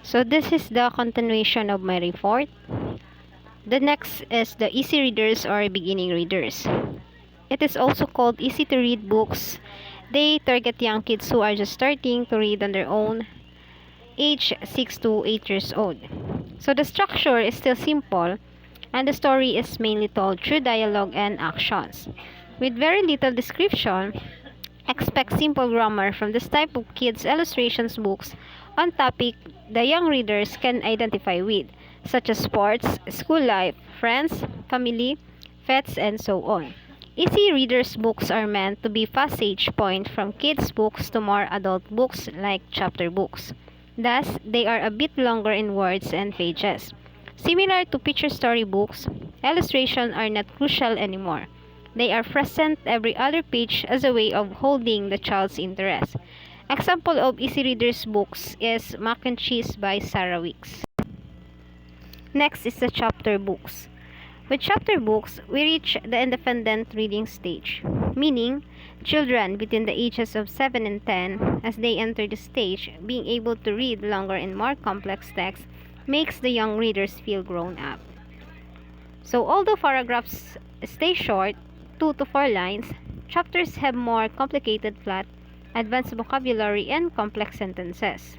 So this is the continuation of my report. The next is the easy readers or beginning readers. It is also called easy to read books. They target young kids who are just starting to read on their own, age 6 to 8 years old. So the structure is still simple and the story is mainly told through dialogue and actions. With very little description, expect simple grammar from this type of kids' illustrations books on topic the young readers can identify with, such as sports, school life, friends, family, pets, and so on. Easy readers books are meant to be passage point from kids' books to more adult books like chapter books. Thus, they are a bit longer in words and pages. Similar to picture story books, illustrations are not crucial anymore. They are present every other page as a way of holding the child's interest. Example of easy readers books is Mac and Cheese by Sarah Wicks. Next is the chapter books. With chapter books, we reach the independent reading stage, meaning children between the ages of 7 and 10, as they enter the stage, being able to read longer and more complex texts makes the young readers feel grown up. So although paragraphs stay short, 2 to 4 lines, chapters have more complicated plot, advanced vocabulary, and complex sentences.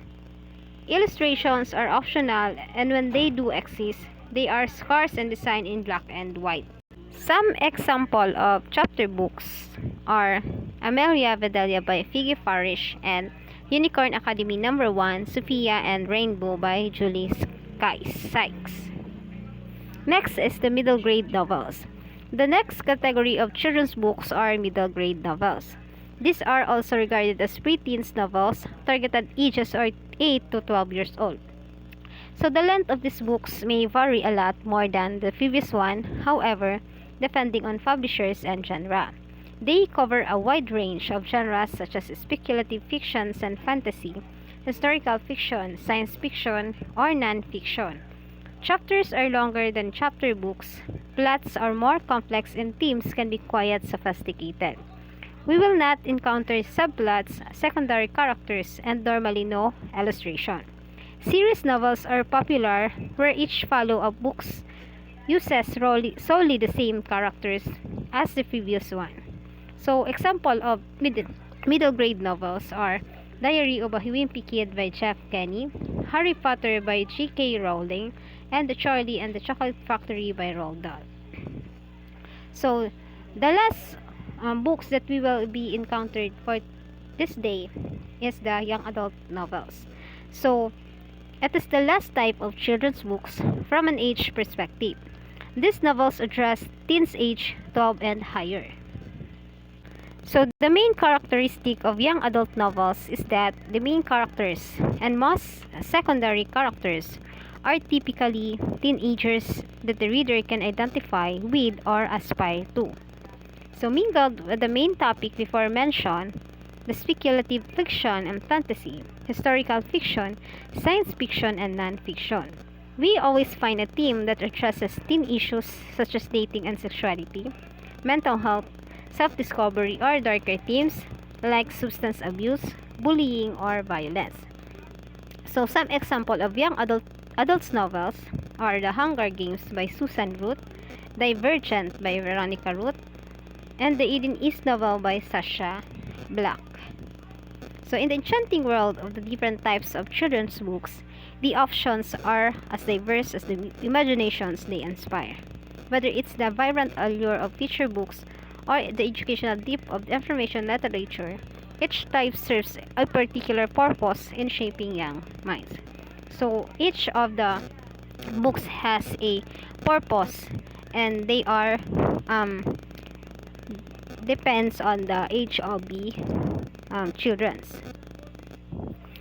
Illustrations are optional, and when they do exist, they are scarce and designed in black and white. Some example of chapter books are Amelia Bedelia by Figgy Farish and Unicorn Academy No. 1, Sophia and Rainbow by Julie Sykes. Next is the middle grade novels. The next category of children's books are middle grade novels. These are also regarded as preteens novels, targeted ages are 8 to 12 years old. So the length of these books may vary a lot more than the previous one, however, depending on publishers and genre. They cover a wide range of genres such as speculative fictions and fantasy, historical fiction, science fiction, or non-fiction. Chapters are longer than chapter books, plots are more complex, and themes can be quite sophisticated. We will not encounter subplots, secondary characters, and normally no illustration. Series novels are popular where each follow-up books uses solely the same characters as the previous one. So example of middle grade novels are Diary of a Wimpy Kid by Jeff Kenny, Harry Potter by J.K. Rowling, and The Charlie and the Chocolate Factory by Roald Dahl. So the last books that we will be encountered for this day is the young adult novels. So it is the last type of children's books from an age perspective. These novels address teens age 12 and higher. So the main characteristic of young adult novels is that the main characters and most secondary characters are typically teenagers that the reader can identify with or aspire to. So mingled with the main topic before mentioned, the speculative fiction and fantasy, historical fiction, science fiction, and non-fiction. We always find a theme that addresses teen issues such as dating and sexuality, mental health, self-discovery, or darker themes like substance abuse, bullying, or violence. So some example of young adults novels are The Hunger Games by Susan Ruth, Divergent by Veronica Root, and the Eden East novel by Sasha Black. So in the enchanting world of the different types of children's books, the options are as diverse as the imaginations they inspire. Whether it's the vibrant allure of feature books or the educational depth of the information literature, each type serves a particular purpose in shaping young minds. So each of the books has a purpose, and they are depends on the age of the children's.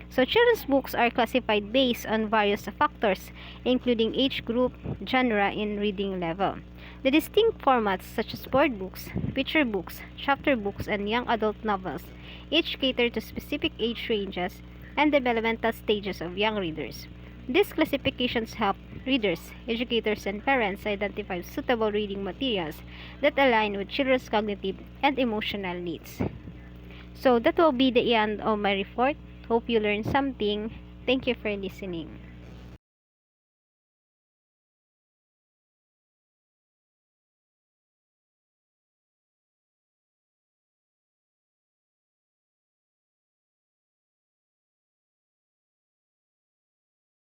So children's books are classified based on various factors, including age group, genre, and reading level. The distinct formats such as board books, picture books, chapter books, and young adult novels each cater to specific age ranges and developmental stages of young readers. These classifications help readers, educators, and parents identify suitable reading materials that align with children's cognitive and emotional needs. So that will be the end of my report. Hope you learned something. Thank you for listening.